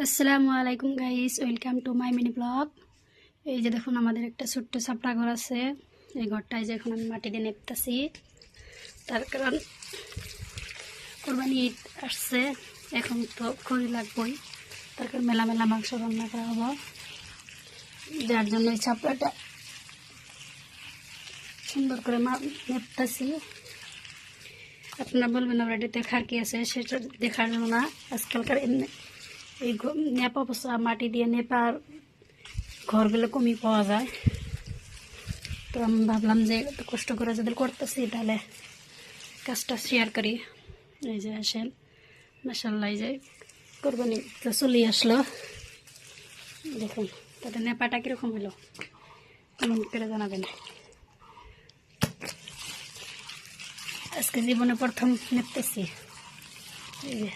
আসসালামু আলাইকুম guys, welcome to my mini blog. এই যে দেখুন আমাদের একটা ছোট্ট ছাপড়া ঘর আছে। এই ঘরটায় যে এখন আমি মাটি দিয়ে নেপতেছি, তার কারণ কোরবানি ঈদ আসছে, এখন তো খড়ি লাগবেই, তার কারণ মেলা মেলা মাংস রান্না করা হবো, যার জন্য এই ছাপড়াটা সুন্দর করে নেপতেছি। আপনারা বলবেন আমরা এটা দেখার কি আছে, সেটা দেখার জন্য না। আজকালকার এই নেপা পোষা মাটি দিয়ে নেপার ঘরগুলো কমই পাওয়া যায়, তো আমি ভাবলাম যে এত কষ্ট করে যদি করতেছি তাহলে কাজটা শেয়ার করি। এই যে আসেন, মাশাআল্লাহ, এই যে কোরবানি তো চলেই আসলো। দেখুন তাদের নেপাটা কীরকম হলো কমেন্ট করে জানাবেন। আজকে জীবনে প্রথম নেপতেছি। এই যে